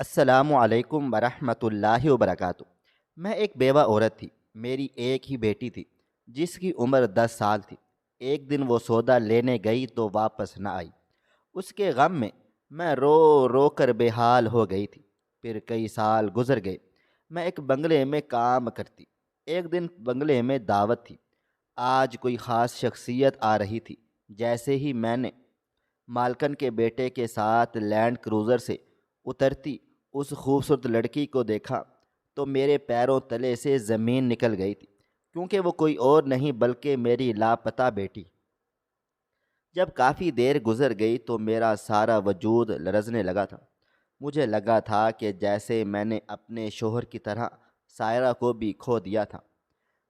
السلام علیکم ورحمۃ اللہ وبرکاتہ۔ میں ایک بیوہ عورت تھی۔ میری ایک ہی بیٹی تھی جس کی عمر 10 سال تھی۔ ایک دن وہ سودا لینے گئی تو واپس نہ آئی۔ اس کے غم میں رو رو کر بے حال ہو گئی تھی۔ پھر کئی سال گزر گئے۔ میں ایک بنگلے میں کام کرتی۔ ایک دن بنگلے میں دعوت تھی۔ آج کوئی خاص شخصیت آ رہی تھی۔ جیسے ہی میں نے مالکن کے بیٹے کے ساتھ لینڈ کروزر سے اترتی اس خوبصورت لڑکی کو دیکھا تو میرے پیروں تلے سے زمین نکل گئی تھی، کیونکہ وہ کوئی اور نہیں بلکہ میری لاپتہ بیٹی۔ جب کافی دیر گزر گئی تو میرا سارا وجود لرزنے لگا تھا۔ مجھے لگا تھا کہ جیسے میں نے اپنے شوہر کی طرح سائرہ کو بھی کھو دیا تھا۔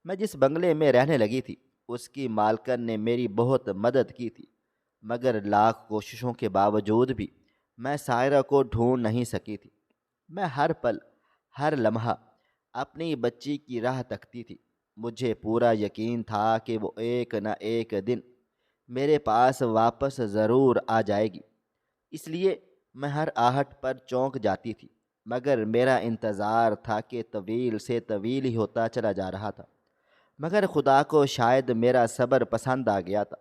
میں جس بنگلے میں رہنے لگی تھی اس کی مالکن نے میری بہت مدد کی تھی، مگر لاکھ کوششوں کے باوجود بھی میں سائرہ کو ڈھونڈ نہیں سکی تھی۔ میں ہر پل، ہر لمحہ اپنی بچی کی راہ تکتی تھی۔ مجھے پورا یقین تھا کہ وہ ایک نہ ایک دن میرے پاس واپس ضرور آ جائے گی، اس لیے میں ہر آہٹ پر چونک جاتی تھی، مگر میرا انتظار تھا کہ طویل سے طویل ہی ہوتا چلا جا رہا تھا۔ مگر خدا کو شاید میرا صبر پسند آ گیا تھا۔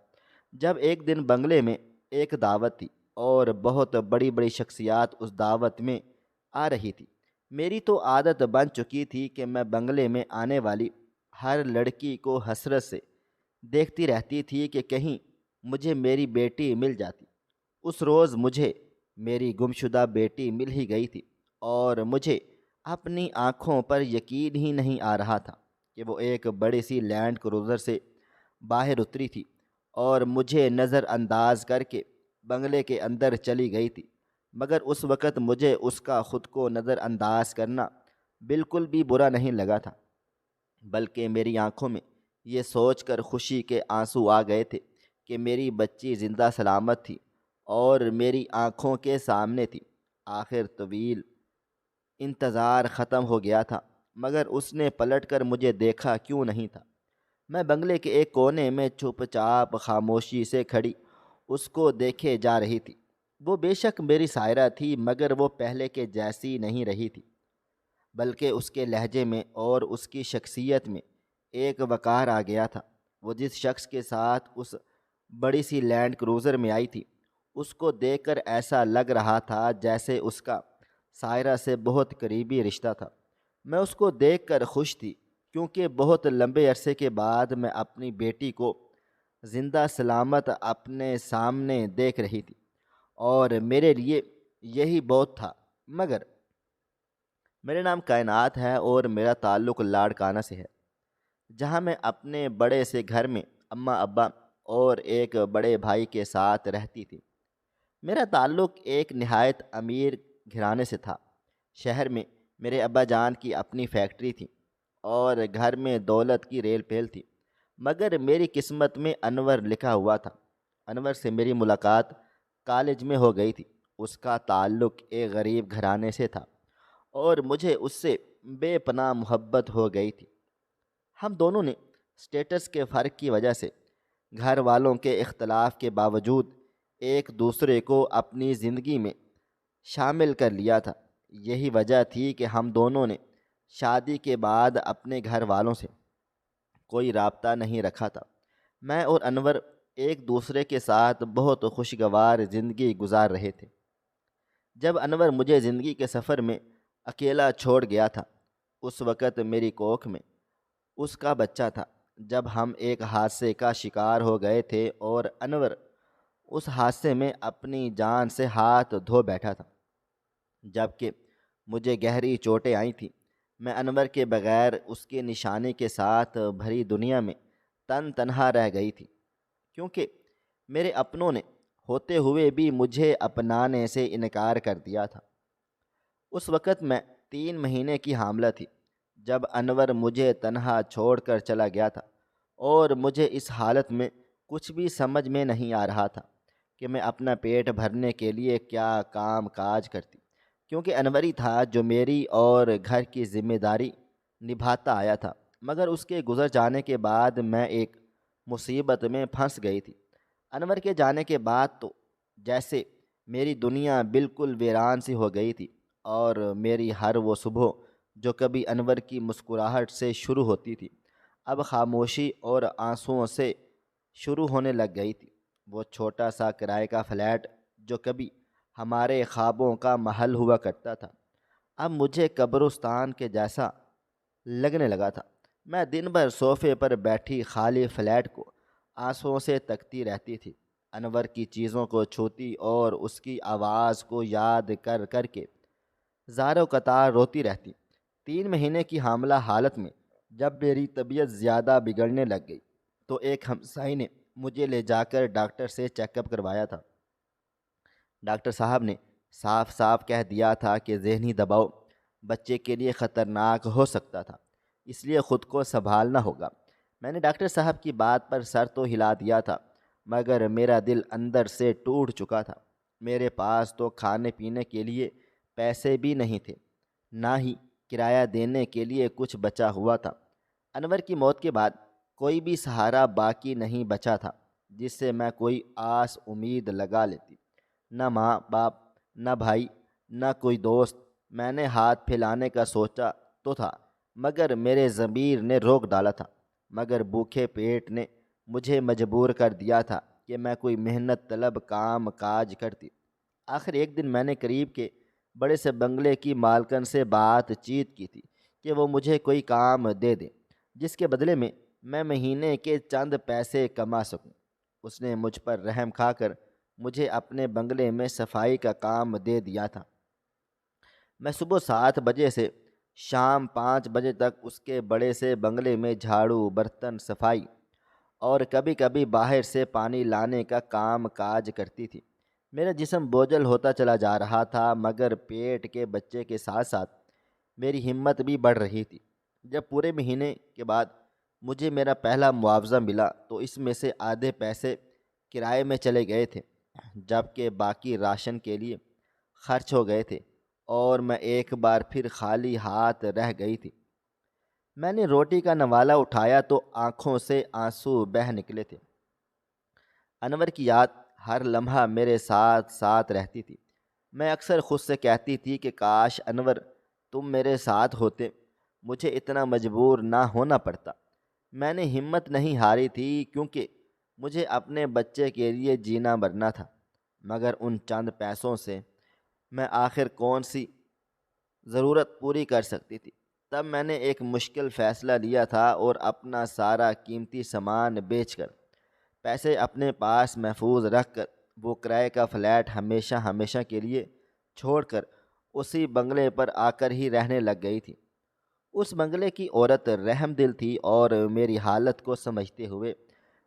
جب ایک دن بنگلے میں ایک دعوت تھی اور بہت بڑی بڑی شخصیات اس دعوت میں آ رہی تھی۔ میری تو عادت بن چکی تھی کہ میں بنگلے میں آنے والی ہر لڑکی کو حسرت سے دیکھتی رہتی تھی کہ کہیں مجھے میری بیٹی مل جاتی۔ اس روز مجھے میری گمشدہ بیٹی مل ہی گئی تھی، اور مجھے اپنی آنکھوں پر یقین ہی نہیں آ رہا تھا کہ وہ ایک بڑی سی لینڈ کروزر سے باہر اتری تھی اور مجھے نظر انداز کر کے بنگلے کے اندر چلی گئی تھی۔ مگر اس وقت مجھے اس کا خود کو نظر انداز کرنا بالکل بھی برا نہیں لگا تھا، بلکہ میری آنکھوں میں یہ سوچ کر خوشی کے آنسو آ گئے تھے کہ میری بچی زندہ سلامت تھی اور میری آنکھوں کے سامنے تھی۔ آخر طویل انتظار ختم ہو گیا تھا، مگر اس نے پلٹ کر مجھے دیکھا کیوں نہیں تھا۔ میں بنگلے کے ایک کونے میں چپ چاپ خاموشی سے کھڑی اس کو دیکھے جا رہی تھی۔ وہ بے شک میری سائرہ تھی، مگر وہ پہلے کے جیسی نہیں رہی تھی، بلکہ اس کے لہجے میں اور اس کی شخصیت میں ایک وقار آ گیا تھا۔ وہ جس شخص کے ساتھ اس بڑی سی لینڈ کروزر میں آئی تھی، اس کو دیکھ کر ایسا لگ رہا تھا جیسے اس کا سائرہ سے بہت قریبی رشتہ تھا۔ میں اس کو دیکھ کر خوش تھی، کیونکہ بہت لمبے عرصے کے بعد میں اپنی بیٹی کو زندہ سلامت اپنے سامنے دیکھ رہی تھی، اور میرے لیے یہی بہت تھا۔ مگر میرا نام کائنات ہے اور میرا تعلق لاڑکانہ سے ہے، جہاں میں اپنے بڑے سے گھر میں اماں ابا اور ایک بڑے بھائی کے ساتھ رہتی تھی۔ میرا تعلق ایک نہایت امیر گھرانے سے تھا۔ شہر میں میرے ابا جان کی اپنی فیکٹری تھی اور گھر میں دولت کی ریل پھیل تھی، مگر میری قسمت میں انور لکھا ہوا تھا۔ انور سے میری ملاقات کالج میں ہو گئی تھی۔ اس کا تعلق ایک غریب گھرانے سے تھا اور مجھے اس سے بے پناہ محبت ہو گئی تھی۔ ہم دونوں نے سٹیٹس کے فرق کی وجہ سے گھر والوں کے اختلاف کے باوجود ایک دوسرے کو اپنی زندگی میں شامل کر لیا تھا۔ یہی وجہ تھی کہ ہم دونوں نے شادی کے بعد اپنے گھر والوں سے کوئی رابطہ نہیں رکھا تھا۔ میں اور انور ایک دوسرے کے ساتھ بہت خوشگوار زندگی گزار رہے تھے۔ جب انور مجھے زندگی کے سفر میں اکیلا چھوڑ گیا تھا، اس وقت میری کوکھ میں اس کا بچہ تھا۔ جب ہم ایک حادثے کا شکار ہو گئے تھے اور انور اس حادثے میں اپنی جان سے ہاتھ دھو بیٹھا تھا، جبکہ مجھے گہری چوٹیں آئی تھیں۔ میں انور کے بغیر اس کے نشانے کے ساتھ بھری دنیا میں تنہا رہ گئی تھی، کیونکہ میرے اپنوں نے ہوتے ہوئے بھی مجھے اپنانے سے انکار کر دیا تھا۔ اس وقت میں 3 مہینے کی حاملہ تھی جب انور مجھے تنہا چھوڑ کر چلا گیا تھا، اور مجھے اس حالت میں کچھ بھی سمجھ میں نہیں آ رہا تھا کہ میں اپنا پیٹ بھرنے کے لیے کیا کام کاج کرتی، کیونکہ انور ہی تھا جو میری اور گھر کی ذمہ داری نبھاتا آیا تھا۔ مگر اس کے گزر جانے کے بعد میں ایک مصیبت میں پھنس گئی تھی۔ انور کے جانے کے بعد تو جیسے میری دنیا بالکل ویران سی ہو گئی تھی، اور میری ہر وہ صبح جو کبھی انور کی مسکراہٹ سے شروع ہوتی تھی اب خاموشی اور آنسوؤں سے شروع ہونے لگ گئی تھی۔ وہ چھوٹا سا کرائے کا فلیٹ جو کبھی ہمارے خوابوں کا محل ہوا کرتا تھا اب مجھے قبرستان کے جیسا لگنے لگا تھا۔ میں دن بھر صوفے پر بیٹھی خالی فلیٹ کو آنسوؤں سے تکتی رہتی تھی، انور کی چیزوں کو چھوتی اور اس کی آواز کو یاد کر کر کے زاروں قطار روتی رہتی۔ 3 مہینے کی حاملہ حالت میں جب میری طبیعت زیادہ بگڑنے لگ گئی تو ایک ہمسائی نے مجھے لے جا کر ڈاکٹر سے چیک اپ کروایا تھا۔ ڈاکٹر صاحب نے صاف صاف کہہ دیا تھا کہ ذہنی دباؤ بچے کے لیے خطرناک ہو سکتا تھا، اس لیے خود کو سنبھالنا ہوگا۔ میں نے ڈاکٹر صاحب کی بات پر سر تو ہلا دیا تھا مگر میرا دل اندر سے ٹوٹ چکا تھا۔ میرے پاس تو کھانے پینے کے لیے پیسے بھی نہیں تھے، نہ ہی کرایہ دینے کے لیے کچھ بچا ہوا تھا۔ انور کی موت کے بعد کوئی بھی سہارا باقی نہیں بچا تھا جس سے میں کوئی آس امید لگا لیتی۔ نہ ماں باپ، نہ بھائی، نہ کوئی دوست۔ میں نے ہاتھ پھیلانے کا سوچا تو تھا مگر میرے ضمیر نے روک ڈالا تھا، مگر بھوکے پیٹ نے مجھے مجبور کر دیا تھا کہ میں کوئی محنت طلب کام کاج کرتی۔ آخر ایک دن میں نے قریب کے بڑے سے بنگلے کی مالکن سے بات چیت کی تھی کہ وہ مجھے کوئی کام دے دے جس کے بدلے میں مہینے کے چند پیسے کما سکوں۔ اس نے مجھ پر رحم کھا کر مجھے اپنے بنگلے میں صفائی کا کام دے دیا تھا۔ میں صبح 7 بجے سے شام 5 بجے تک اس کے بڑے سے بنگلے میں جھاڑو، برتن صفائی اور کبھی کبھی باہر سے پانی لانے کا کام کاج کرتی تھی۔ میرا جسم بوجھل ہوتا چلا جا رہا تھا مگر پیٹ کے بچے کے ساتھ ساتھ میری ہمت بھی بڑھ رہی تھی۔ جب پورے مہینے کے بعد مجھے میرا پہلا معاوضہ ملا تو اس میں سے آدھے پیسے کرائے میں چلے گئے تھے جبکہ باقی راشن کے لیے خرچ ہو گئے تھے اور میں ایک بار پھر خالی ہاتھ رہ گئی تھی۔ میں نے روٹی کا نوالہ اٹھایا تو آنکھوں سے آنسو بہہ نکلے تھے۔ انور کی یاد ہر لمحہ میرے ساتھ ساتھ رہتی تھی۔ میں اکثر خود سے کہتی تھی کہ کاش انور تم میرے ساتھ ہوتے، مجھے اتنا مجبور نہ ہونا پڑتا۔ میں نے ہمت نہیں ہاری تھی کیونکہ مجھے اپنے بچے کے لیے جینا مرنا تھا، مگر ان چند پیسوں سے میں آخر کون سی ضرورت پوری کر سکتی تھی۔ تب میں نے ایک مشکل فیصلہ لیا تھا اور اپنا سارا قیمتی سامان بیچ کر، پیسے اپنے پاس محفوظ رکھ کر وہ کرائے کا فلیٹ ہمیشہ ہمیشہ کے لیے چھوڑ کر اسی بنگلے پر آ کر ہی رہنے لگ گئی تھی۔ اس بنگلے کی عورت رحم دل تھی اور میری حالت کو سمجھتے ہوئے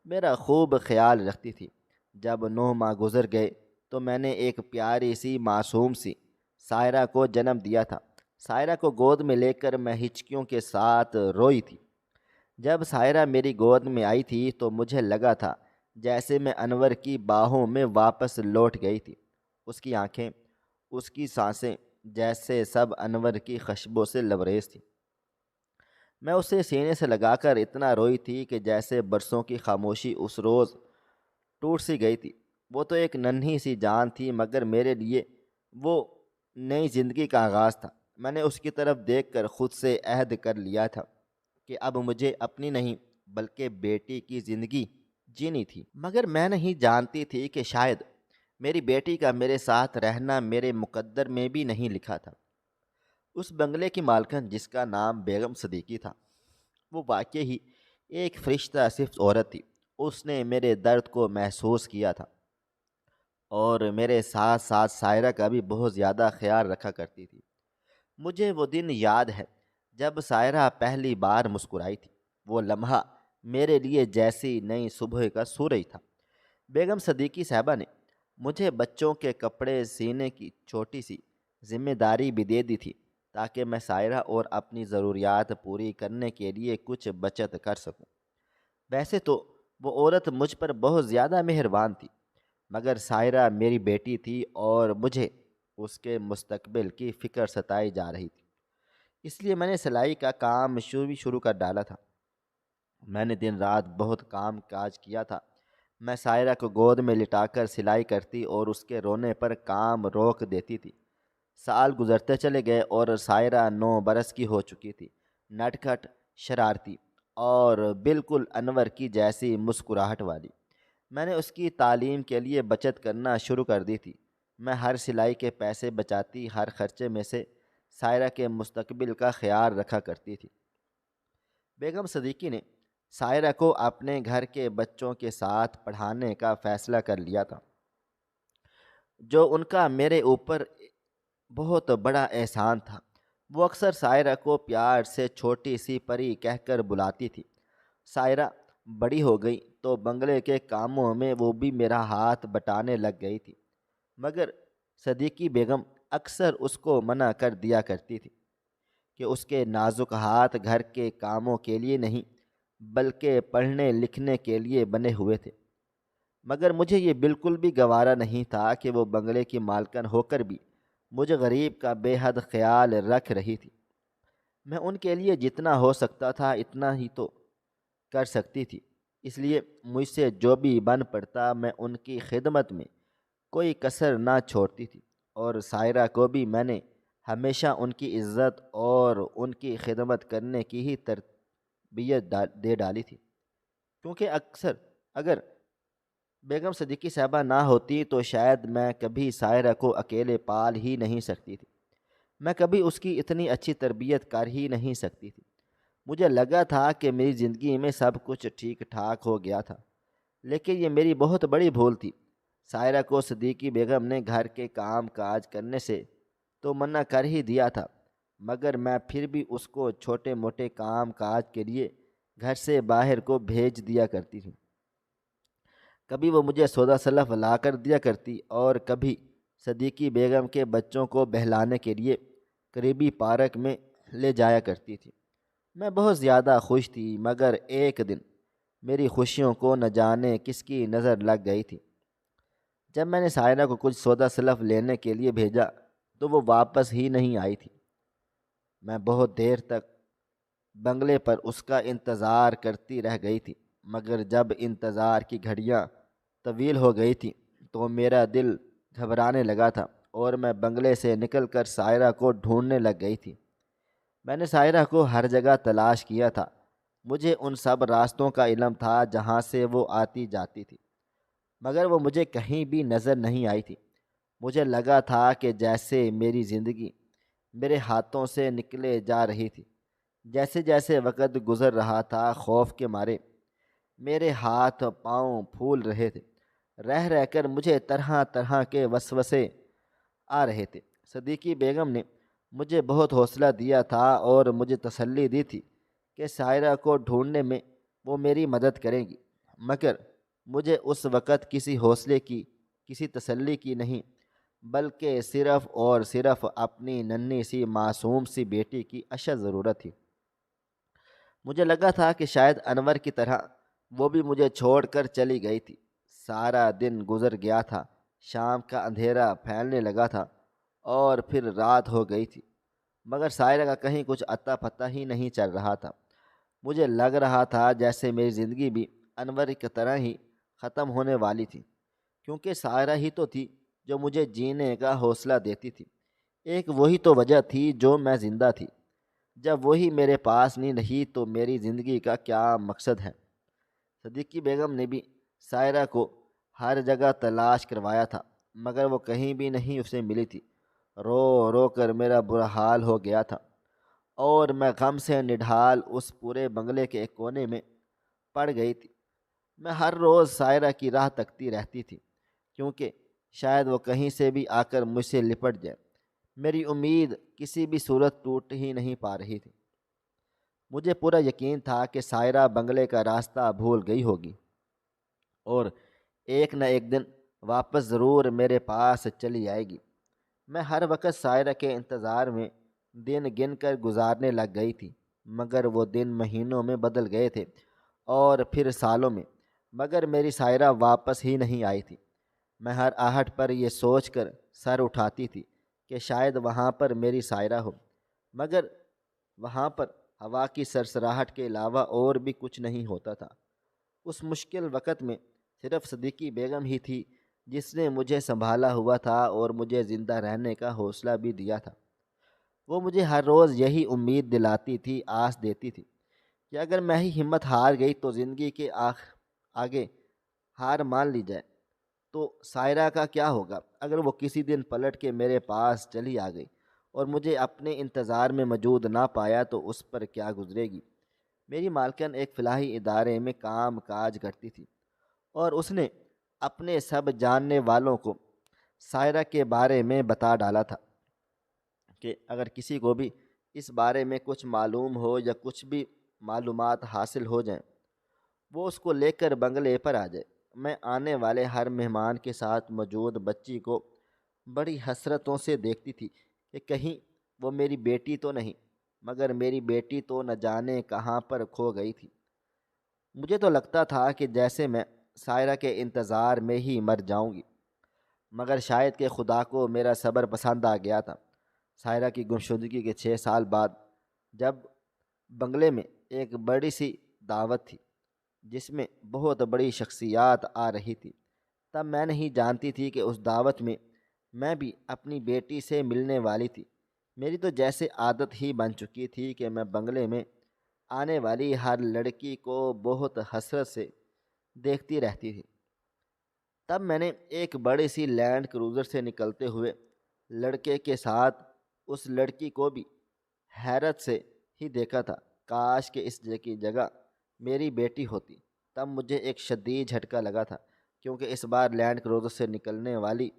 میرا خوب خیال رکھتی تھی۔ جب 9 ماہ گزر گئے تو میں نے ایک پیاری سی معصوم سی سائرہ کو جنم دیا تھا۔ سائرہ کو گود میں لے کر میں ہچکیوں کے ساتھ روئی تھی۔ جب سائرہ میری گود میں آئی تھی تو مجھے لگا تھا جیسے میں انور کی باہوں میں واپس لوٹ گئی تھی۔ اس کی آنکھیں، اس کی سانسیں جیسے سب انور کی خشبوں سے لبریز تھی۔ میں اسے سینے سے لگا کر اتنا روئی تھی کہ جیسے برسوں کی خاموشی اس روز ٹوٹ سی گئی تھی۔ وہ تو ایک ننھی سی جان تھی مگر میرے لیے وہ نئی زندگی کا آغاز تھا۔ میں نے اس کی طرف دیکھ کر خود سے عہد کر لیا تھا کہ اب مجھے اپنی نہیں بلکہ بیٹی کی زندگی جینی تھی، مگر میں نہیں جانتی تھی کہ شاید میری بیٹی کا میرے ساتھ رہنا میرے مقدر میں بھی نہیں لکھا تھا۔ اس بنگلے کی مالکن جس کا نام بیگم صدیقی تھا وہ واقعی ہی ایک فرشتہ صفت عورت تھی۔ اس نے میرے درد کو محسوس کیا تھا اور میرے ساتھ ساتھ سائرہ کا بھی بہت زیادہ خیال رکھا کرتی تھی۔ مجھے وہ دن یاد ہے جب سائرہ پہلی بار مسکرائی تھی۔ وہ لمحہ میرے لیے جیسی نئی صبح کا سورج تھا۔ بیگم صدیقی صاحبہ نے مجھے بچوں کے کپڑے سینے کی چھوٹی سی ذمہ داری بھی دے دی تھی تاکہ میں سائرہ اور اپنی ضروریات پوری کرنے کے لیے کچھ بچت کر سکوں۔ ویسے تو وہ عورت مجھ پر بہت زیادہ مہربان تھی مگر سائرہ میری بیٹی تھی اور مجھے اس کے مستقبل کی فکر ستائی جا رہی تھی، اس لیے میں نے سلائی کا کام شروع کر ڈالا تھا۔ میں نے دن رات بہت کام کاج کیا تھا۔ میں سائرہ کو گود میں لٹا کر سلائی کرتی اور اس کے رونے پر کام روک دیتی تھی۔ سال گزرتے چلے گئے اور سائرہ 9 برس کی ہو چکی تھی، نٹ کھٹ، شرارتی اور بالکل انور کی جیسی مسکراہٹ والی۔ میں نے اس کی تعلیم کے لیے بچت کرنا شروع کر دی تھی۔ میں ہر سلائی کے پیسے بچاتی، ہر خرچے میں سے سائرہ کے مستقبل کا خیال رکھا کرتی تھی۔ بیگم صدیقی نے سائرہ کو اپنے گھر کے بچوں کے ساتھ پڑھانے کا فیصلہ کر لیا تھا، جو ان کا میرے اوپر بہت بڑا احسان تھا۔ وہ اکثر سائرہ کو پیار سے چھوٹی سی پری کہہ کر بلاتی تھی۔ سائرہ بڑی ہو گئی تو بنگلے کے کاموں میں وہ بھی میرا ہاتھ بٹانے لگ گئی تھی، مگر صدیقی بیگم اکثر اس کو منع کر دیا کرتی تھی کہ اس کے نازک ہاتھ گھر کے کاموں کے لیے نہیں بلکہ پڑھنے لکھنے کے لیے بنے ہوئے تھے۔ مگر مجھے یہ بالکل بھی گوارا نہیں تھا کہ وہ بنگلے کی مالکن ہو کر بھی مجھے غریب کا بے حد خیال رکھ رہی تھی۔ میں ان کے لیے جتنا ہو سکتا تھا اتنا ہی تو کر سکتی تھی، اس لیے مجھ سے جو بھی بن پڑتا میں ان کی خدمت میں کوئی کسر نہ چھوڑتی تھی، اور سائرہ کو بھی میں نے ہمیشہ ان کی عزت اور ان کی خدمت کرنے کی ہی تربیت دے ڈالی تھی، کیونکہ اگر بیگم صدیقی صاحبہ نہ ہوتی تو شاید میں کبھی سائرہ کو اکیلے پال ہی نہیں سکتی تھی، میں کبھی اس کی اتنی اچھی تربیت کر ہی نہیں سکتی تھی۔ مجھے لگا تھا کہ میری زندگی میں سب کچھ ٹھیک ٹھاک ہو گیا تھا، لیکن یہ میری بہت بڑی بھول تھی۔ سائرہ کو صدیقی بیگم نے گھر کے کام کاج کرنے سے تو منع کر ہی دیا تھا، مگر میں پھر بھی اس کو چھوٹے موٹے کام کاج کے لیے گھر سے باہر کو بھیج دیا کرتی تھی۔ کبھی وہ مجھے سودا سلف لا کر دیا کرتی اور کبھی صدیقی بیگم کے بچوں کو بہلانے کے لیے قریبی پارک میں لے جایا کرتی تھی۔ میں بہت زیادہ خوش تھی، مگر ایک دن میری خوشیوں کو نہ جانے کس کی نظر لگ گئی تھی۔ جب میں نے سائرہ کو کچھ سودا سلف لینے کے لیے بھیجا تو وہ واپس ہی نہیں آئی تھی۔ میں بہت دیر تک بنگلے پر اس کا انتظار کرتی رہ گئی تھی، مگر جب انتظار کی گھڑیاں طویل ہو گئی تھیں تو میرا دل گھبرانے لگا تھا اور میں بنگلے سے نکل کر سائرہ کو ڈھونڈنے لگ گئی تھی۔ میں نے سائرہ کو ہر جگہ تلاش کیا تھا، مجھے ان سب راستوں کا علم تھا جہاں سے وہ آتی جاتی تھی، مگر وہ مجھے کہیں بھی نظر نہیں آئی تھی۔ مجھے لگا تھا کہ جیسے میری زندگی میرے ہاتھوں سے نکلے جا رہی تھی۔ جیسے جیسے وقت گزر رہا تھا خوف کے مارے میرے ہاتھ پاؤں پھول رہے تھے، رہ رہ کر مجھے طرح طرح کے وسوسے آ رہے تھے۔ صدیقی بیگم نے مجھے بہت حوصلہ دیا تھا اور مجھے تسلی دی تھی کہ سائرہ کو ڈھونڈنے میں وہ میری مدد کریں گی، مگر مجھے اس وقت کسی حوصلے کی، کسی تسلی کی نہیں، بلکہ صرف اور صرف اپنی ننھی سی معصوم سی بیٹی کی اشد ضرورت تھی۔ مجھے لگا تھا کہ شاید انور کی طرح وہ بھی مجھے چھوڑ کر چلی گئی تھی۔ سارا دن گزر گیا تھا، شام کا اندھیرا پھیلنے لگا تھا اور پھر رات ہو گئی تھی، مگر سائرہ کا کہیں کچھ اتا پتہ ہی نہیں چل رہا تھا۔ مجھے لگ رہا تھا جیسے میری زندگی بھی انور کی طرح ہی ختم ہونے والی تھی، کیونکہ سائرہ ہی تو تھی جو مجھے جینے کا حوصلہ دیتی تھی۔ ایک وہی تو وجہ تھی جو میں زندہ تھی۔ جب وہی میرے پاس نہیں رہی تو میری زندگی کا کیا مقصد ہے؟ صدیقی بیگم نے بھی سائرہ کو ہر جگہ تلاش کروایا تھا، مگر وہ کہیں بھی نہیں اسے ملی تھی۔ رو رو کر میرا برا حال ہو گیا تھا اور میں غم سے نڈھال اس پورے بنگلے کے ایک کونے میں پڑ گئی تھی۔ میں ہر روز سائرہ کی راہ تکتی رہتی تھی، کیونکہ شاید وہ کہیں سے بھی آ کر مجھ سے لپٹ جائے۔ میری امید کسی بھی صورت ٹوٹ ہی نہیں پا رہی تھی۔ مجھے پورا یقین تھا کہ سائرہ بنگلے کا راستہ بھول گئی ہوگی اور ایک نہ ایک دن واپس ضرور میرے پاس چلی آئے گی۔ میں ہر وقت سائرہ کے انتظار میں دن گن کر گزارنے لگ گئی تھی، مگر وہ دن مہینوں میں بدل گئے تھے اور پھر سالوں میں، مگر میری سائرہ واپس ہی نہیں آئی تھی۔ میں ہر آہٹ پر یہ سوچ کر سر اٹھاتی تھی کہ شاید وہاں پر میری سائرہ ہو، مگر وہاں پر ہوا کی سرسراہٹ کے علاوہ اور بھی کچھ نہیں ہوتا تھا۔ اس مشکل وقت میں صرف صدیقی بیگم ہی تھی جس نے مجھے سنبھالا ہوا تھا اور مجھے زندہ رہنے کا حوصلہ بھی دیا تھا، وہ مجھے ہر روز یہی امید دلاتی تھی، آس دیتی تھی کہ اگر میں ہی ہمت ہار گئی تو زندگی کے آگے ہار مان لی جائے تو سائرہ کا کیا ہوگا؟ اگر وہ کسی دن پلٹ کے میرے پاس چلی آ گئی اور مجھے اپنے انتظار میں موجود نہ پایا تو اس پر کیا گزرے گی؟ میری مالکن ایک فلاحی ادارے میں کام کاج کرتی تھی اور اس نے اپنے سب جاننے والوں کو سائرہ کے بارے میں بتا ڈالا تھا کہ اگر کسی کو بھی اس بارے میں کچھ معلوم ہو یا کچھ بھی معلومات حاصل ہو جائیں، وہ اس کو لے کر بنگلے پر آ جائے۔ میں آنے والے ہر مہمان کے ساتھ موجود بچی کو بڑی حسرتوں سے دیکھتی تھی کہ کہیں وہ میری بیٹی تو نہیں، مگر میری بیٹی تو نہ جانے کہاں پر کھو گئی تھی۔ مجھے تو لگتا تھا کہ جیسے میں سائرہ کے انتظار میں ہی مر جاؤں گی، مگر شاید کہ خدا کو میرا صبر پسند آ گیا تھا۔ سائرہ کی گمشدگی کے 6 سال بعد جب بنگلے میں ایک بڑی سی دعوت تھی جس میں بہت بڑی شخصیات آ رہی تھی، تب میں نہیں جانتی تھی کہ اس دعوت میں بھی اپنی بیٹی سے ملنے والی تھی۔ میری تو جیسے عادت ہی بن چکی تھی کہ میں بنگلے میں آنے والی ہر لڑکی کو بہت حسرت سے دیکھتی رہتی تھی۔ تب میں نے ایک بڑی سی لینڈ کروزر سے نکلتے ہوئے لڑکے کے ساتھ اس لڑکی کو بھی حیرت سے ہی دیکھا تھا۔ کاش کہ اس کی جگہ میری بیٹی ہوتی۔ تب مجھے ایک شدید جھٹکا لگا تھا، کیونکہ اس بار لینڈ کروزر سے نکلنے والی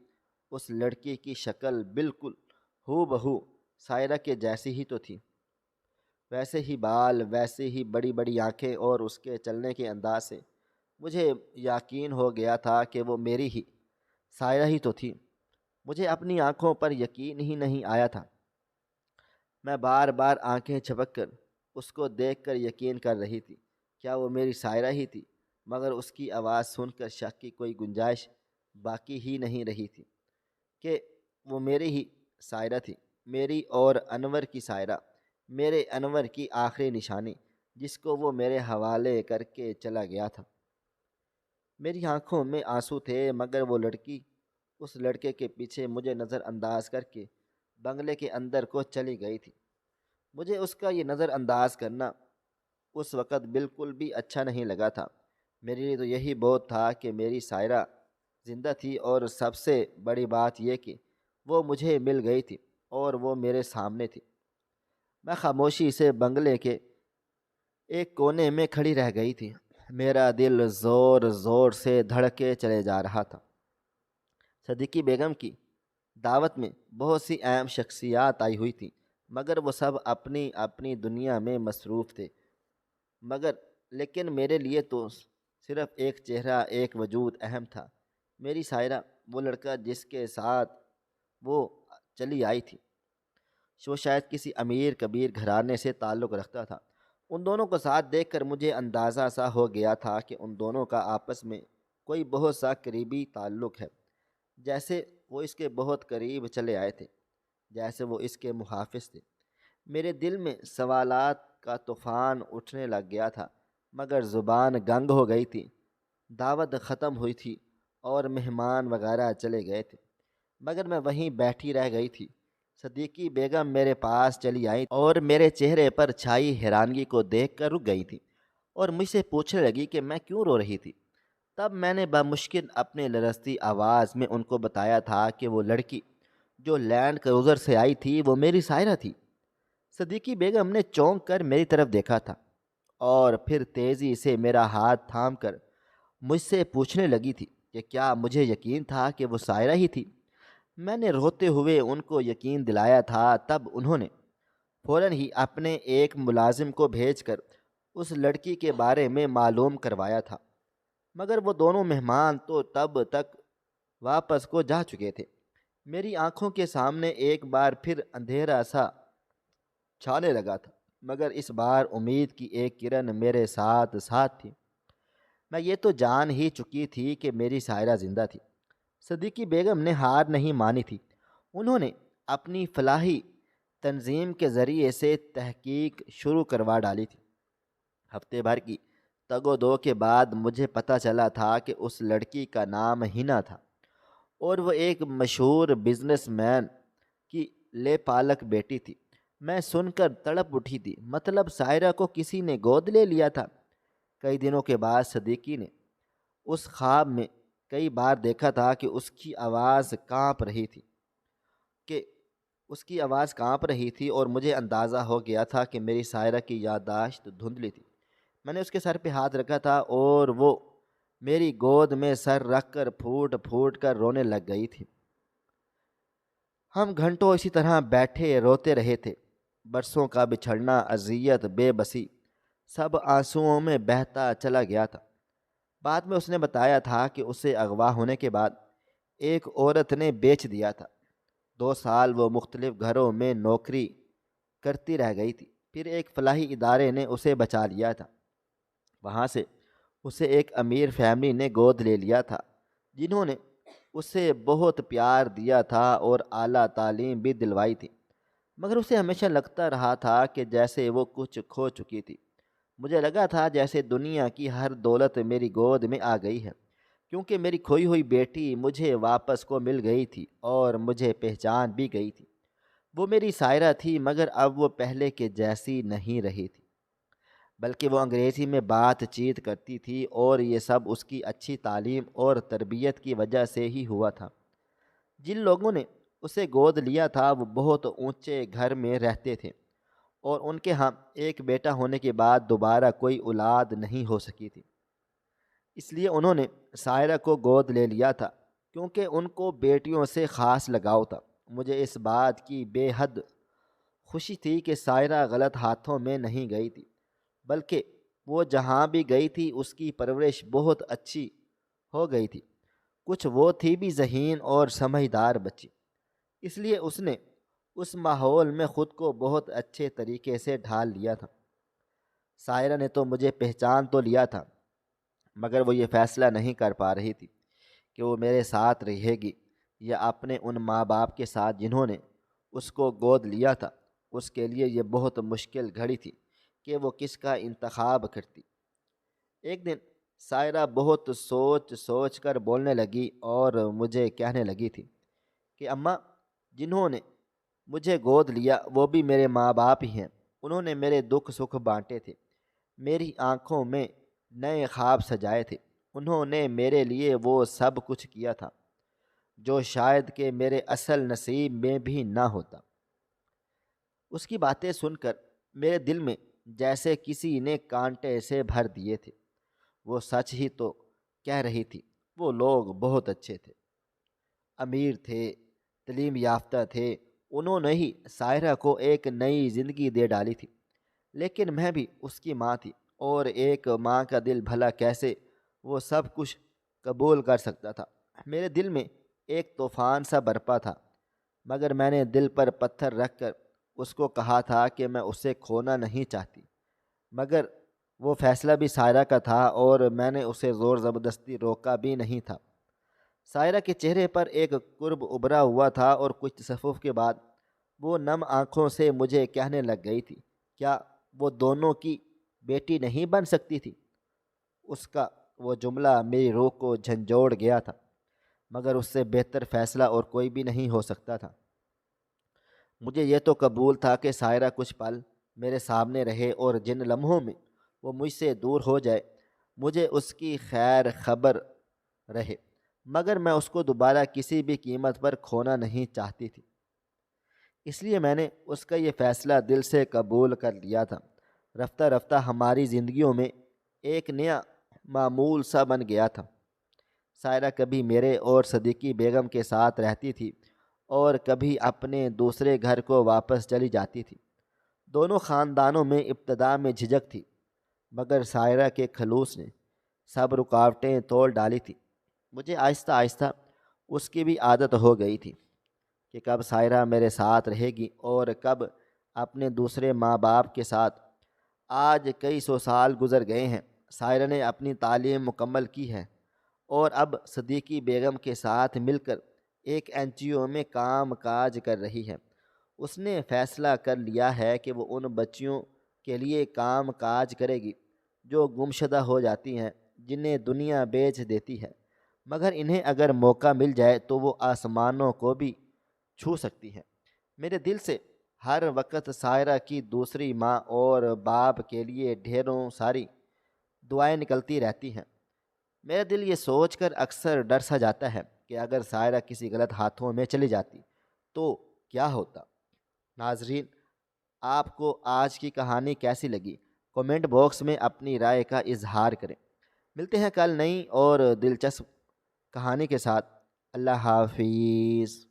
اس لڑکی کی شکل بالکل ہو بہو سائرہ کے جیسی ہی تو تھی۔ ویسے ہی بال، ویسے ہی بڑی بڑی آنکھیں اور اس کے چلنے کے انداز سے مجھے یقین ہو گیا تھا کہ وہ میری ہی سائرہ ہی تو تھی۔ مجھے اپنی آنکھوں پر یقین ہی نہیں آیا تھا۔ میں بار بار آنکھیں جھپک کر اس کو دیکھ کر یقین کر رہی تھی کیا وہ میری سائرہ ہی تھی، مگر اس کی آواز سن کر شک کی کوئی گنجائش باقی ہی نہیں رہی تھی کہ وہ میری ہی سائرہ تھی، میری اور انور کی سائرہ، میرے انور کی آخری نشانی جس کو وہ میرے حوالے کر کے چلا گیا تھا۔ میری آنکھوں میں آنسو تھے، مگر وہ لڑکی اس لڑکے کے پیچھے مجھے نظر انداز کر کے بنگلے کے اندر کو چلی گئی تھی۔ مجھے اس کا یہ نظر انداز کرنا اس وقت بالکل بھی اچھا نہیں لگا تھا۔ میرے لیے تو یہی بہت تھا کہ میری سائرہ زندہ تھی، اور سب سے بڑی بات یہ کہ وہ مجھے مل گئی تھی اور وہ میرے سامنے تھی۔ میں خاموشی سے بنگلے کے ایک کونے میں کھڑی رہ گئی تھی۔ میرا دل زور زور سے دھڑکے چلے جا رہا تھا۔ صدیقی بیگم کی دعوت میں بہت سی اہم شخصیات آئی ہوئی تھیں، مگر وہ سب اپنی اپنی دنیا میں مصروف تھے، لیکن میرے لیے تو صرف ایک چہرہ، ایک وجود اہم تھا، میری سائرہ، وہ لڑکا جس کے ساتھ وہ چلی آئی تھی۔ وہ شاید کسی امیر کبیر گھرانے سے تعلق رکھتا تھا۔ ان دونوں کو ساتھ دیکھ کر مجھے اندازہ سا ہو گیا تھا کہ ان دونوں کا آپس میں کوئی بہت سا قریبی تعلق ہے، جیسے وہ اس کے بہت قریب چلے آئے تھے، جیسے وہ اس کے محافظ تھے۔ میرے دل میں سوالات کا طوفان اٹھنے لگ گیا تھا، مگر زبان گنگ ہو گئی تھی۔ دعوت ختم ہوئی تھی اور مہمان وغیرہ چلے گئے تھے، مگر میں وہیں بیٹھی رہ گئی تھی۔ صدیقی بیگم میرے پاس چلی آئی اور میرے چہرے پر چھائی حیرانگی کو دیکھ کر رک گئی تھی اور مجھ سے پوچھنے لگی کہ میں کیوں رو رہی تھی۔ تب میں نے بمشکل اپنے لرزتی آواز میں ان کو بتایا تھا کہ وہ لڑکی جو لینڈ کروزر سے آئی تھی وہ میری سائرہ تھی۔ صدیقی بیگم نے چونک کر میری طرف دیکھا تھا اور پھر تیزی سے میرا ہاتھ تھام کر مجھ سے پوچھنے لگی تھی کہ کیا مجھے یقین تھا کہ وہ سائرہ ہی تھی۔ میں نے روتے ہوئے ان کو یقین دلایا تھا۔ تب انہوں نے فوراً ہی اپنے ایک ملازم کو بھیج کر اس لڑکی کے بارے میں معلوم کروایا تھا، مگر وہ دونوں مہمان تو تب تک واپس کو جا چکے تھے۔ میری آنکھوں کے سامنے ایک بار پھر اندھیرا سا چھانے لگا تھا، مگر اس بار امید کی ایک کرن میرے ساتھ ساتھ تھی۔ میں یہ تو جان ہی چکی تھی کہ میری سائرہ زندہ تھی۔ صدیقی بیگم نے ہار نہیں مانی تھی۔ انہوں نے اپنی فلاحی تنظیم کے ذریعے سے تحقیق شروع کروا ڈالی تھی۔ ہفتے بھر کی تگ و دو کے بعد مجھے پتہ چلا تھا کہ اس لڑکی کا نام ہنا تھا اور وہ ایک مشہور بزنس مین کی لے پالک بیٹی تھی۔ میں سن کر تڑپ اٹھی تھی، مطلب سائرہ کو کسی نے گود لے لیا تھا۔ کئی دنوں کے بعد صدیقی نے اس خواب میں کئی بار دیکھا تھا کہ اس کی آواز کانپ رہی تھی اور مجھے اندازہ ہو گیا تھا کہ میری سائرہ کی یادداشت دھندلی تھی۔ میں نے اس کے سر پہ ہاتھ رکھا تھا اور وہ میری گود میں سر رکھ کر پھوٹ پھوٹ کر رونے لگ گئی تھی۔ ہم گھنٹوں اسی طرح بیٹھے روتے رہے تھے۔ برسوں کا بچھڑنا، اذیت، بے بسی، سب آنسوؤں میں بہتا چلا گیا تھا۔ بعد میں اس نے بتایا تھا کہ اسے اغوا ہونے کے بعد ایک عورت نے بیچ دیا تھا۔ 2 سال وہ مختلف گھروں میں نوکری کرتی رہ گئی تھی، پھر ایک فلاحی ادارے نے اسے بچا لیا تھا۔ وہاں سے اسے ایک امیر فیملی نے گود لے لیا تھا، جنہوں نے اسے بہت پیار دیا تھا اور اعلیٰ تعلیم بھی دلوائی تھی، مگر اسے ہمیشہ لگتا رہا تھا کہ جیسے وہ کچھ کھو چکی تھی۔ مجھے لگا تھا جیسے دنیا کی ہر دولت میری گود میں آ گئی ہے، کیونکہ میری کھوئی ہوئی بیٹی مجھے واپس کو مل گئی تھی اور مجھے پہچان بھی گئی تھی۔ وہ میری سائرہ تھی، مگر اب وہ پہلے کے جیسی نہیں رہی تھی، بلکہ وہ انگریزی میں بات چیت کرتی تھی، اور یہ سب اس کی اچھی تعلیم اور تربیت کی وجہ سے ہی ہوا تھا۔ جن لوگوں نے اسے گود لیا تھا وہ بہت اونچے گھر میں رہتے تھے، اور ان کے ہاں ایک بیٹا ہونے کے بعد دوبارہ کوئی اولاد نہیں ہو سکی تھی۔ اس لیے انہوں نے سائرہ کو گود لے لیا تھا، کیونکہ ان کو بیٹیوں سے خاص لگاؤ تھا۔ مجھے اس بات کی بے حد خوشی تھی کہ سائرہ غلط ہاتھوں میں نہیں گئی تھی، بلکہ وہ جہاں بھی گئی تھی اس کی پرورش بہت اچھی ہو گئی تھی۔ کچھ وہ تھی بھی ذہین اور سمجھدار بچی، اس لیے اس نے اس ماحول میں خود کو بہت اچھے طریقے سے ڈھال لیا تھا۔ سائرہ نے تو مجھے پہچان تو لیا تھا، مگر وہ یہ فیصلہ نہیں کر پا رہی تھی کہ وہ میرے ساتھ رہے گی یا اپنے ان ماں باپ کے ساتھ جنہوں نے اس کو گود لیا تھا۔ اس کے لیے یہ بہت مشکل گھڑی تھی کہ وہ کس کا انتخاب کرتی۔ ایک دن سائرہ بہت سوچ سوچ کر بولنے لگی اور مجھے کہنے لگی تھی کہ اماں، جنہوں نے مجھے گود لیا وہ بھی میرے ماں باپ ہی ہیں۔ انہوں نے میرے دکھ سکھ بانٹے تھے، میری آنکھوں میں نئے خواب سجائے تھے۔ انہوں نے میرے لیے وہ سب کچھ کیا تھا جو شاید کہ میرے اصل نصیب میں بھی نہ ہوتا۔ اس کی باتیں سن کر میرے دل میں جیسے کسی نے کانٹے سے بھر دیے تھے۔ وہ سچ ہی تو کہہ رہی تھی، وہ لوگ بہت اچھے تھے، امیر تھے، تعلیم یافتہ تھے، انہوں نے ہی سائرہ کو ایک نئی زندگی دے ڈالی تھی۔ لیکن میں بھی اس کی ماں تھی، اور ایک ماں کا دل بھلا کیسے وہ سب کچھ قبول کر سکتا تھا۔ میرے دل میں ایک طوفان سا برپا تھا، مگر میں نے دل پر پتھر رکھ کر اس کو کہا تھا کہ میں اسے کھونا نہیں چاہتی۔ مگر وہ فیصلہ بھی سائرہ کا تھا، اور میں نے اسے زور زبردستی روکا بھی نہیں تھا۔ سائرہ کے چہرے پر ایک قرب ابھرا ہوا تھا، اور کچھ تصفف کے بعد وہ نم آنکھوں سے مجھے کہنے لگ گئی تھی، کیا وہ دونوں کی بیٹی نہیں بن سکتی تھی؟ اس کا وہ جملہ میری روح کو جھنجھوڑ گیا تھا، مگر اس سے بہتر فیصلہ اور کوئی بھی نہیں ہو سکتا تھا۔ مجھے یہ تو قبول تھا کہ سائرہ کچھ پل میرے سامنے رہے، اور جن لمحوں میں وہ مجھ سے دور ہو جائے مجھے اس کی خیر خبر رہے، مگر میں اس کو دوبارہ کسی بھی قیمت پر کھونا نہیں چاہتی تھی۔ اس لیے میں نے اس کا یہ فیصلہ دل سے قبول کر لیا تھا۔ رفتہ رفتہ ہماری زندگیوں میں ایک نیا معمول سا بن گیا تھا۔ سائرہ کبھی میرے اور صدیقی بیگم کے ساتھ رہتی تھی، اور کبھی اپنے دوسرے گھر کو واپس چلی جاتی تھی۔ دونوں خاندانوں میں ابتدا میں جھجک تھی، مگر سائرہ کے خلوص نے سب رکاوٹیں توڑ ڈالی تھی۔ مجھے آہستہ آہستہ اس کی بھی عادت ہو گئی تھی کہ کب سائرہ میرے ساتھ رہے گی اور کب اپنے دوسرے ماں باپ کے ساتھ۔ آج کئی سو سال گزر گئے ہیں، سائرہ نے اپنی تعلیم مکمل کی ہے، اور اب صدیقی بیگم کے ساتھ مل کر ایک NGO میں کام کاج کر رہی ہے۔ اس نے فیصلہ کر لیا ہے کہ وہ ان بچیوں کے لیے کام کاج کرے گی جو گمشدہ ہو جاتی ہیں، جنہیں دنیا بیچ دیتی ہے۔ مگر انہیں اگر موقع مل جائے تو وہ آسمانوں کو بھی چھو سکتی ہیں۔ میرے دل سے ہر وقت سائرہ کی دوسری ماں اور باپ کے لیے ڈھیروں ساری دعائیں نکلتی رہتی ہیں۔ میرا دل یہ سوچ کر اکثر ڈر سا جاتا ہے کہ اگر سائرہ کسی غلط ہاتھوں میں چلی جاتی تو کیا ہوتا۔ ناظرین، آپ کو آج کی کہانی کیسی لگی؟ کومنٹ باکس میں اپنی رائے کا اظہار کریں۔ ملتے ہیں کل نئی اور دلچسپ کہانی کے ساتھ۔ اللہ حافظ۔